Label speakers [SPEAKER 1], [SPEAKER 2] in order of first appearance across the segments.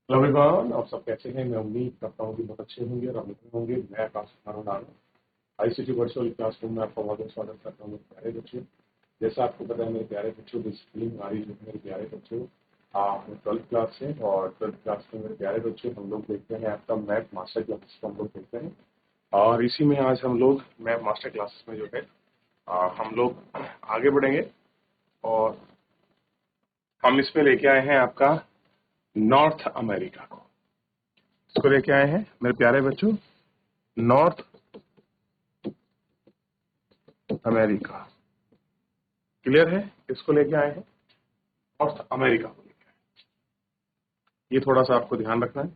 [SPEAKER 1] Hello everyone, आप सब कैसे हैं? मैं उम्मीद करता हूँ कि बहुत अच्छे होंगे और अभी होंगे। मैं आकाश कुमार डाल आईसीटी वर्चुअल क्लासरूम में आपका बहुत बहुत स्वागत करता हूँ मेरे प्यारे बच्चों। जैसा आपको पता है मेरे प्यारे बच्चों, बेसिकली हमारी जो मेरे प्यारे बच्चों, आप 12th क्लास से और 12th क्लास में मेरे प्यारे बच्चों हम लोग देखते हैं आपका मैथ मास्टर क्लासेस को हम लोग देखते हैं। और इसी में आज हम लोग मैथ मास्टर क्लासेस में जो है हम लोग आगे बढ़ेंगे और हम इसमें लेके आए हैं आपका नॉर्थ अमेरिका को। इसको लेके आए हैं मेरे प्यारे बच्चों, नॉर्थ अमेरिका। क्लियर है? इसको लेके आए हैं नॉर्थ अमेरिका को लेके आए हैं। ये थोड़ा सा आपको ध्यान रखना है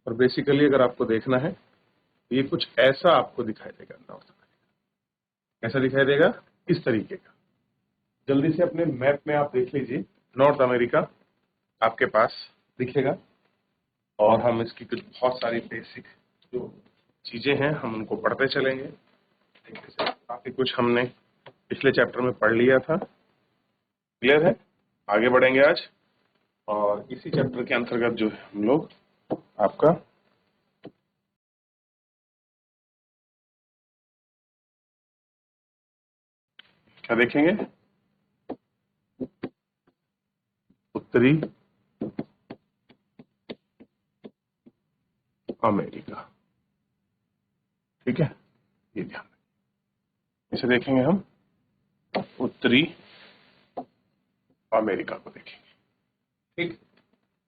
[SPEAKER 1] और बेसिकली अगर आपको देखना है तो ये कुछ ऐसा आपको दिखाई देगा। नॉर्थ अमेरिका ऐसा दिखाई देगा, इस तरीके का। जल्दी से अपने मैप में आप देख लीजिए, नॉर्थ अमेरिका आपके पास दिखेगा और हम इसकी कुछ बहुत सारी बेसिक जो चीजें हैं हम उनको पढ़ते चलेंगे। काफी कुछ हमने पिछले चैप्टर में पढ़ लिया था। क्लियर है? आगे बढ़ेंगे आज और इसी चैप्टर के अंतर्गत जो है हम लोग आपका क्या देखेंगे? उत्तरी अमेरिका। ठीक है, ये ध्यान रखें। इसे देखेंगे हम, उत्तरी अमेरिका को देखेंगे। ठीक,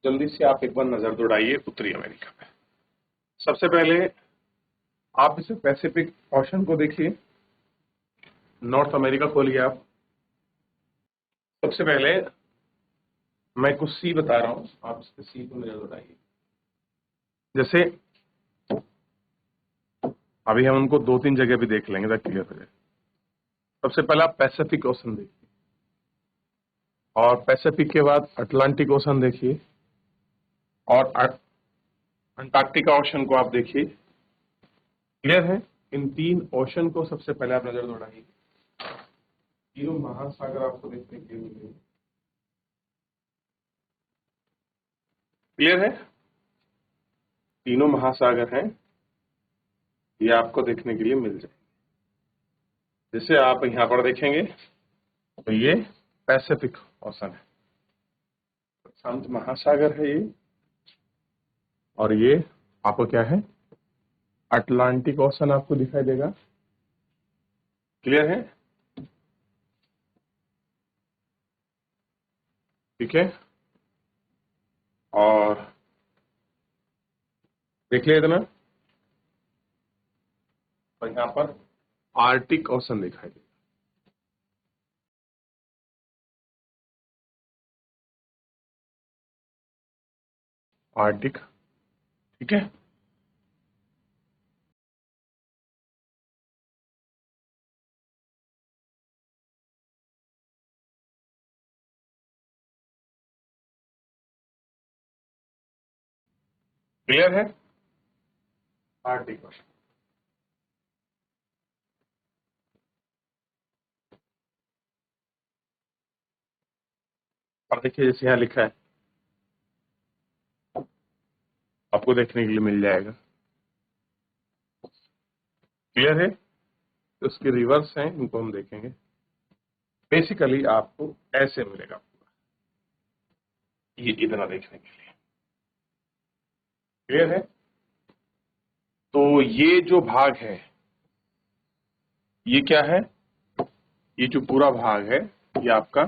[SPEAKER 1] जल्दी से आप एक बार नजर दौड़ाइए उत्तरी अमेरिका पे। सबसे पहले आप इसे पैसिफिक ओशन को देखिए। नॉर्थ अमेरिका खोलिए आप। सबसे पहले मैं कुछ सी बता रहा हूं, आप इस पे सी को नजर दौड़ाइए। जैसे अभी हम उनको दो तीन जगह भी देख लेंगे ताकि क्लियर हो जाए। सबसे पहले आप पैसिफिक ओशन देखिए और पैसिफिक के बाद अटलांटिक ओशन देखिए और अंटार्कटिका ओशन को आप देखिए। क्लियर है? इन तीन ओशन को सबसे पहले आप नजर दौड़ाइए। तीनों महासागर आपको देखने के लिए मिलेंगे। क्लियर है? तीनों महासागर हैं, ये आपको देखने के लिए मिल जाए। जैसे आप यहां पर देखेंगे तो ये पैसिफिक ओशन है, शांत महासागर है ये। और ये आपको क्या है? अटलांटिक ओशन आपको दिखाई देगा। क्लियर है? ठीक है, और देख लिया इतना। और यहां पर आर्टिक ओशन दिखाई देगा। आर्टिक, ठीक है। क्लियर है? Arctic ocean. और देखिए जैसे यहाँ लिखा है, आपको देखने के लिए मिल जाएगा। क्लियर है? तो उसके रिवर्स हैं, इनको हम देखेंगे। बेसिकली आपको ऐसे मिलेगा ये इतना देखने के लिए। क्लियर है? तो ये जो भाग है, ये क्या है? ये जो पूरा भाग है ये आपका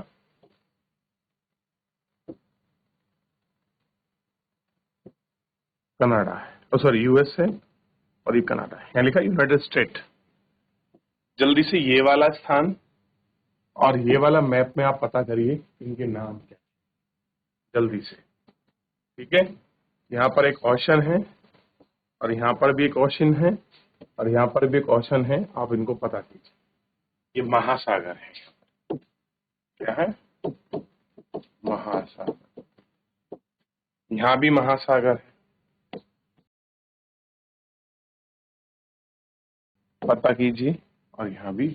[SPEAKER 1] कनाडा है, सॉरी यूएस है, और ये कनाडा है। यहाँ लिखा यूनाइटेड स्टेट। जल्दी से ये वाला स्थान और ये वाला मैप में आप पता करिए इनके नाम क्या, जल्दी से। ठीक है, यहाँ पर एक ओशन है और यहाँ पर भी एक ओशन है और यहाँ पर भी एक ओशन है, आप इनको पता कीजिए। ये महासागर है। क्या है? महासागर। यहाँ भी महासागर है, पता कीजिए। और यहाँ भी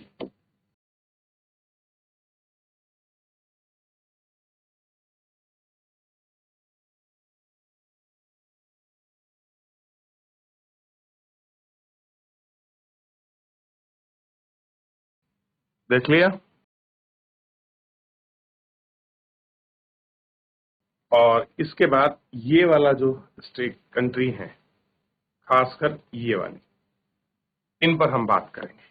[SPEAKER 1] देख लिया। और इसके बाद ये वाला जो स्टेट कंट्री है, खासकर ये वाली, इन पर हम बात करेंगे।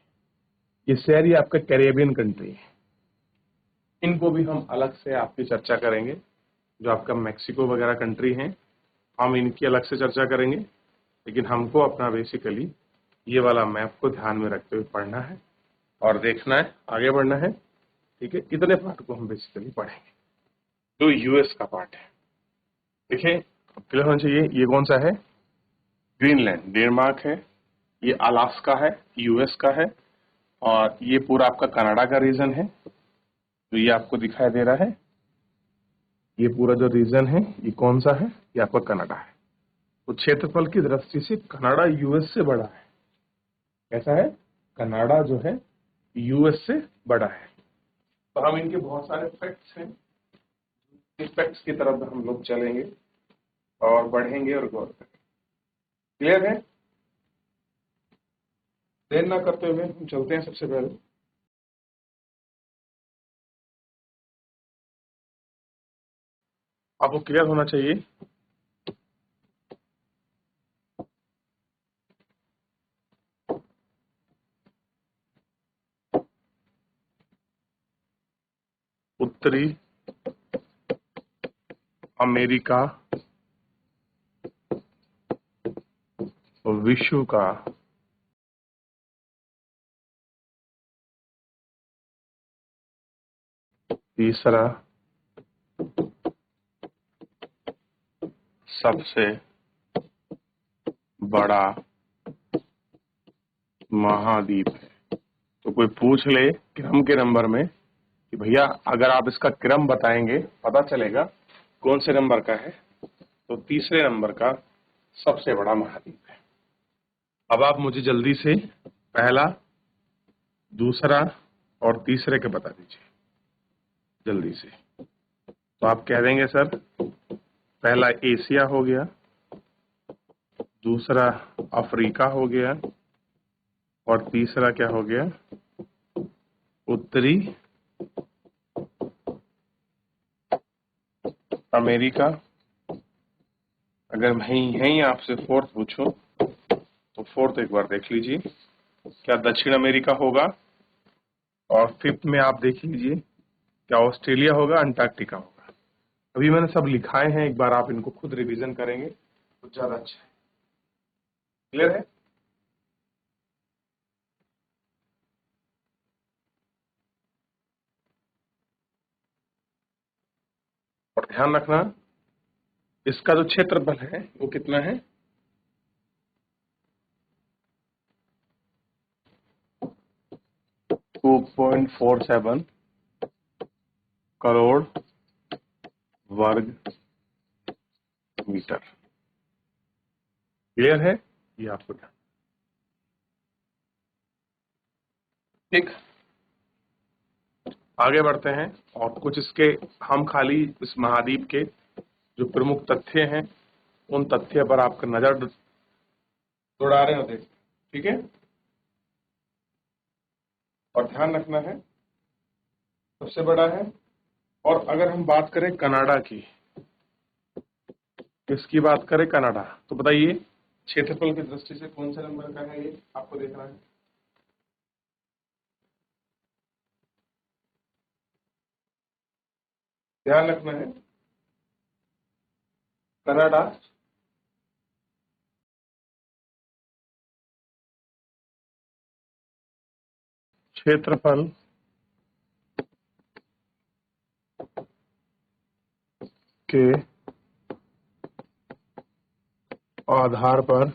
[SPEAKER 1] ये सारी आपका कैरेबियन कंट्री है, इनको भी हम अलग से आपकी चर्चा करेंगे। जो आपका मैक्सिको वगैरह कंट्री है, हम इनकी अलग से चर्चा करेंगे, लेकिन हमको अपना बेसिकली ये वाला मैप को ध्यान में रखते हुए पढ़ना है और देखना है, आगे बढ़ना है। ठीक है, इतने पार्ट को हम बेसिकली पढ़ेंगे। जो यूएस का पार्ट है, देखिए क्लियर होना चाहिए। ये कौन सा है? ग्रीनलैंड, डेनमार्क है। ये अलास्का है, यूएस का है। और ये पूरा आपका कनाडा का रीजन है, जो ये आपको दिखाई दे रहा है। ये पूरा जो रीजन है, ये कौन सा है? ये आपका कनाडा है। तो क्षेत्रफल की दृष्टि से कनाडा यूएस से बड़ा है। कैसा है? कनाडा जो है यूएस से बड़ा है। तो हम इनके बहुत सारे फैक्ट्स हैं, इस फैक्ट्स की तरफ हम लोग चलेंगे और बढ़ेंगे और गौर करेंगे। क्लियर है? देर ना करते हुए हम चलते हैं। सबसे पहले आपको क्लियर होना चाहिए उत्तरी अमेरिका विश्व का तीसरा सबसे बड़ा महाद्वीप है। तो कोई पूछ ले क्रम के नंबर में कि भैया अगर आप इसका क्रम बताएंगे पता चलेगा कौन से नंबर का है, तो तीसरे नंबर का सबसे बड़ा महाद्वीप है। अब आप मुझे जल्दी से पहला, दूसरा और तीसरे के बता दीजिए जल्दी से। तो आप कह देंगे सर पहला एशिया हो गया, दूसरा अफ्रीका हो गया और तीसरा क्या हो गया? उत्तरी अमेरिका। अगर मैं यहीं आपसे फोर्थ पूछूं तो फोर्थ एक बार देख लीजिए, क्या दक्षिण अमेरिका होगा? और फिफ्थ में आप देख लीजिए क्या ऑस्ट्रेलिया होगा, अंटार्कटिका होगा। अभी मैंने सब लिखाए हैं, एक बार आप इनको खुद रिवीजन करेंगे तो ज्यादा अच्छा है। क्लियर है? और ध्यान रखना इसका जो क्षेत्रफल है वो कितना है? 2.47 करोड़ वर्ग मीटर। क्लियर है? ये आपको ध्यान। ठीक, आगे बढ़ते हैं और कुछ इसके हम खाली इस महाद्वीप के जो प्रमुख तथ्य हैं उन तथ्य पर आपका नजर दौड़ा रहे होते। ठीक है, और ध्यान रखना है सबसे बड़ा है। और अगर हम बात करें कनाडा की, किसकी बात करें? कनाडा। तो बताइए क्षेत्रफल की दृष्टि से कौन से नंबर का है? ये आपको देखना है। ध्यान रखना है कनाडा क्षेत्रफल के आधार पर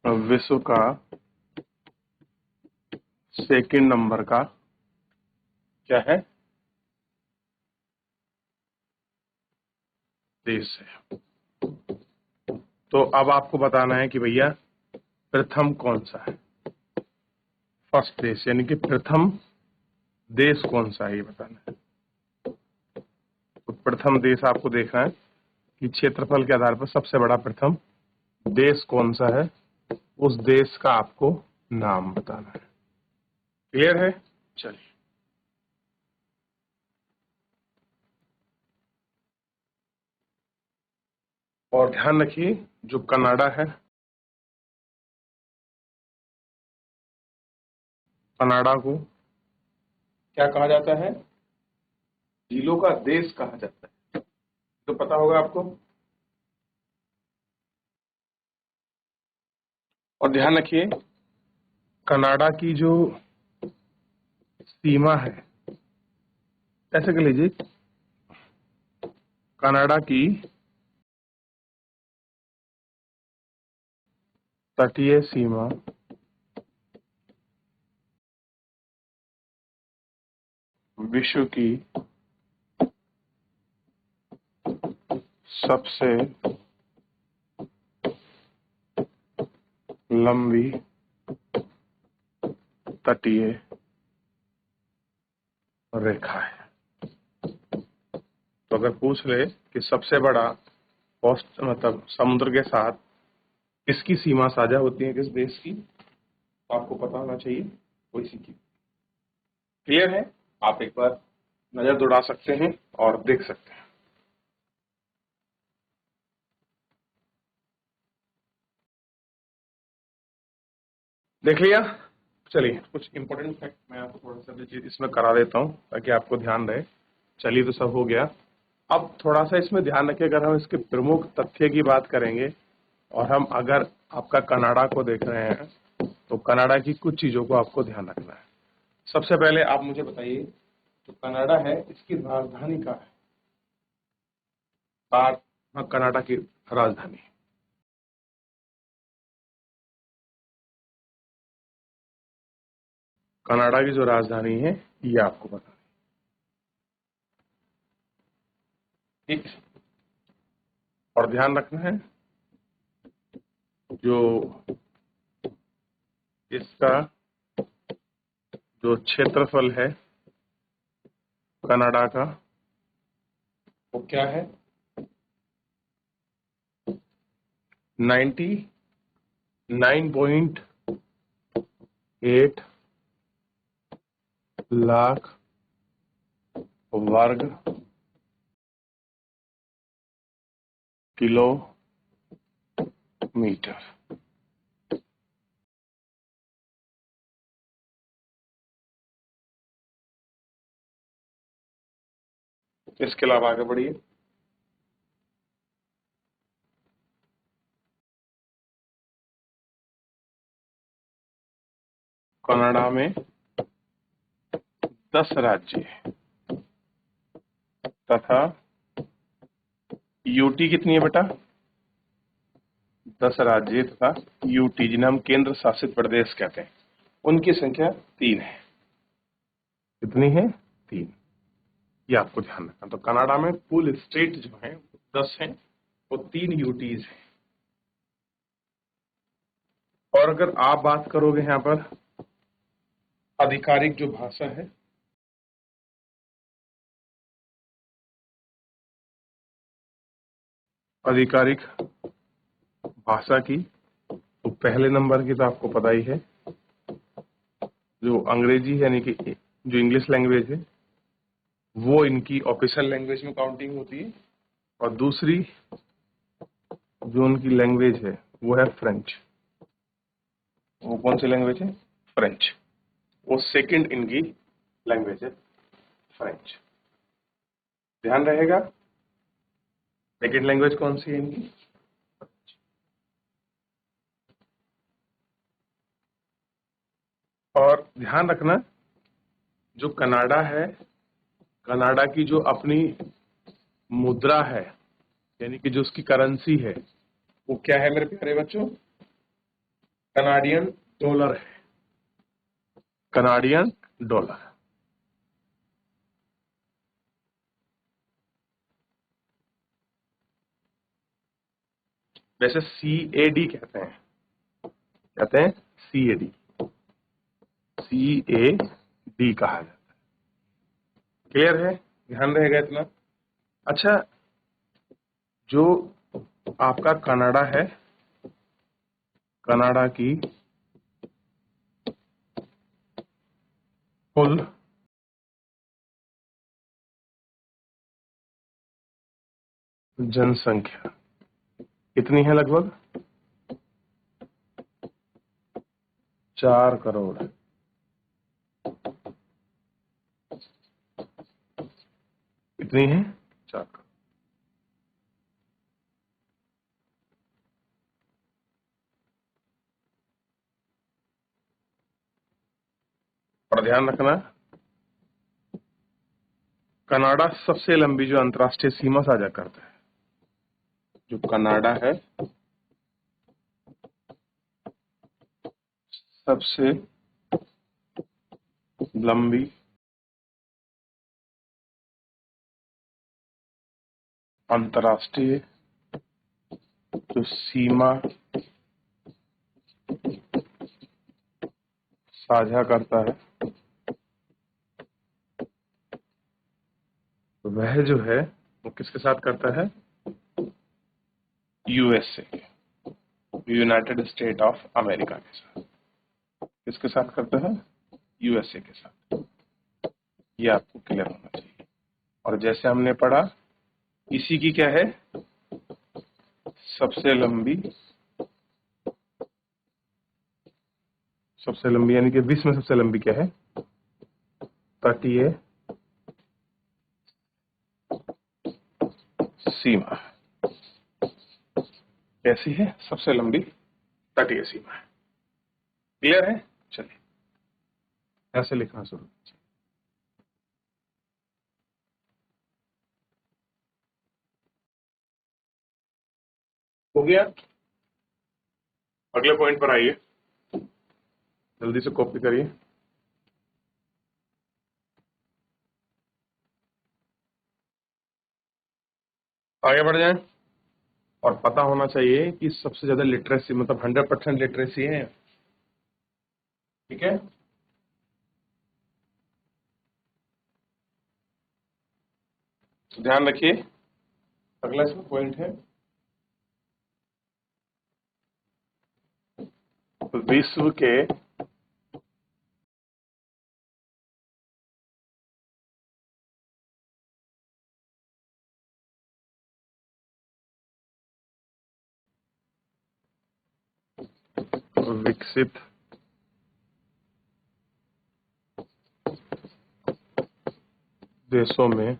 [SPEAKER 1] विश्व का सेकंड नंबर का क्या है? देश है। तो अब आपको बताना है कि भैया प्रथम कौन सा है, फर्स्ट देश, यानी कि प्रथम देश कौन सा है ये बताना है। प्रथम देश आपको देखना है कि क्षेत्रफल के आधार पर सबसे बड़ा प्रथम देश कौन सा है, उस देश का आपको नाम बताना है। क्लियर है? चलिए, और ध्यान रखिए जो कनाडा है, कनाडा को क्या कहा जाता है? झीलों का देश कहा जाता है, तो पता होगा आपको। और ध्यान रखिए कनाडा की जो सीमा है, ऐसे कर लीजिए, कनाडा की तटीय सीमा विश्व की सबसे लंबी तटीय रेखा है। तो अगर पूछ ले कि सबसे बड़ा कोस्ट मतलब समुद्र के साथ किसकी सीमा साझा होती है, किस देश की, तो आपको पता होना चाहिए कोई सी की। क्लियर है? आप एक बार नजर दौड़ा सकते हैं और देख सकते हैं। देख लिया? चलिए, कुछ इंपॉर्टेंट फैक्ट मैं आपको थोड़ा सा इसमें करा देता हूं ताकि आपको ध्यान रहे। चलिए, तो सब हो गया। अब थोड़ा सा इसमें ध्यान रखिए, अगर हम इसके प्रमुख तथ्य की बात करेंगे और हम अगर आपका कनाडा को देख रहे हैं तो कनाडा की कुछ चीजों को आपको ध्यान रखना है। सबसे पहले आप मुझे बताइए, जो कनाडा है इसकी राजधानी कहाँ है? कनाडा की राजधानी, कनाडा की जो राजधानी है ये आपको बताना है, ठीक। और ध्यान रखना है जो इसका जो क्षेत्रफल है कनाडा का वो क्या है? 99.8 लाख वर्ग किलोमीटर। इसके अलावा आगे बढ़िए। कनाडा में 10 राज्य हैं तथा यूटी कितनी है बेटा? 10 राज्य तथा यूटी जिन्हें हम केंद्र शासित प्रदेश कहते हैं, उनकी संख्या 3 है। कितनी है? 3। ये आपको ध्यान रखना। तो कनाडा में कुल स्टेट जो है 10 हैं, वो 3 यूटीज हैं। और अगर आप बात करोगे यहाँ पर आधिकारिक जो भाषा है, आधिकारिक भाषा की, तो पहले नंबर की तो आपको पता ही है जो अंग्रेजी है, यानी कि जो इंग्लिश लैंग्वेज है वो इनकी ऑफिशियल लैंग्वेज में काउंटिंग होती है। और दूसरी जो उनकी लैंग्वेज है वो है फ्रेंच। वो कौन सी लैंग्वेज है? फ्रेंच। वो सेकंड इनकी लैंग्वेज है फ्रेंच। ध्यान रहेगा, सेकंड लैंग्वेज कौन सी है इनकी? और ध्यान रखना जो कनाडा है, कनाडा की जो अपनी मुद्रा है यानी कि जो उसकी करेंसी है वो क्या है मेरे प्यारे बच्चों? कनाडियन डॉलर है, कनाडियन डॉलर। वैसे CAD कहते हैं, कहते हैं CAD, CAD कहा जाता है। क्लियर है? ध्यान रहेगा इतना। अच्छा, जो आपका कनाडा है, कनाडा की कुल जनसंख्या कितनी है? लगभग 4 करोड़। कितनी है? 4 करोड़। और ध्यान रखना, कनाडा सबसे लंबी जो अंतर्राष्ट्रीय सीमा साझा करता है, जो कनाडा है सबसे लंबी अंतर्राष्ट्रीय जो सीमा साझा करता है, वह जो है वो किसके साथ करता है? USA, United state of America के साथ। किसके साथ करता है? यूएसए के साथ। ये आपको क्लियर होना चाहिए। और जैसे हमने पढ़ा, इसी की क्या है? सबसे लंबी यानी कि विश्व में सबसे लंबी क्या है? तटीय सीमा। कैसी है? सबसे लंबी तटीय सीमा है। क्लियर है? चलिए ऐसे लिखना शुरू कीजिए। हो गया? अगले पॉइंट पर आइए, जल्दी से कॉपी करिए। आगे बढ़ जाएं। और पता होना चाहिए कि सबसे ज्यादा लिटरेसी, मतलब 100% लिटरेसी है। ठीक है? तो ध्यान रखिए, अगला इसमें पॉइंट है, विश्व के विकसित देशों में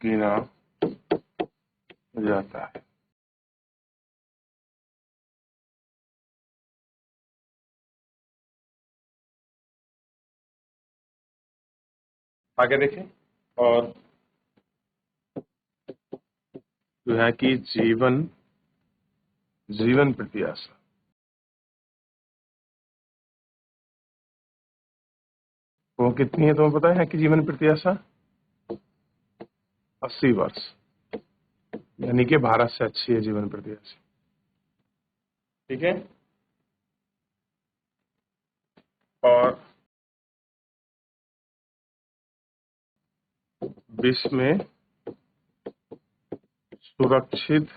[SPEAKER 1] गिना जाता है। आगे देखें। और जो है कि जीवन प्रत्याशा, वो कितनी है तुम्हें पता है कि जीवन प्रत्याशा? 80 वर्ष, यानी कि भारत से अच्छी है जीवन प्रत्याशा। ठीक है? और विश्व में सुरक्षित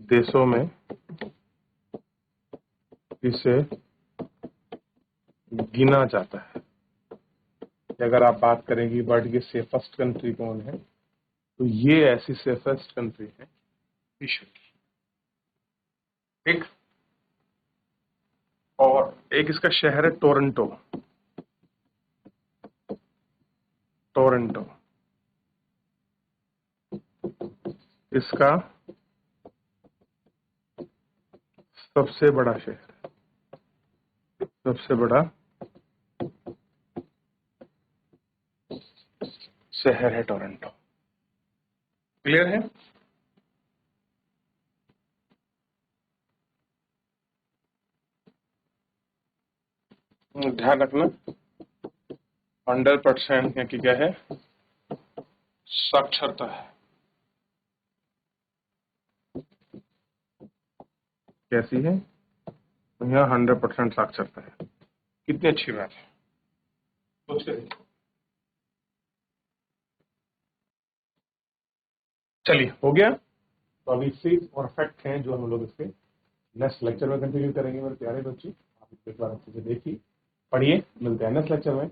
[SPEAKER 1] देशों में इसे गिना जाता है। अगर आप बात करेंगे वर्ल्ड की सेफेस्ट कंट्री कौन है, तो ये ऐसी सेफेस्ट कंट्री है विश्व की। ठीक? और एक इसका शहर है टोरंटो। टोरंटो इसका सबसे बड़ा शहर, सबसे बड़ा शहर है टोरंटो। क्लियर है? ध्यान रखना, 100% की क्या है? साक्षरता है। कैसी है? यहाँ 100% साक्षरता है। कितनी अच्छी बात है, सोच के देखो। चलिए, हो गया। तो अभी 6 और फैक्ट हैं जो हम लोग इसके नेक्स्ट लेक्चर में कंटिन्यू करेंगे। मेरे प्यारे बच्चे, आप एक बार अच्छे से देखिए, पढ़िए। मिलते हैं नेक्स्ट लेक्चर में।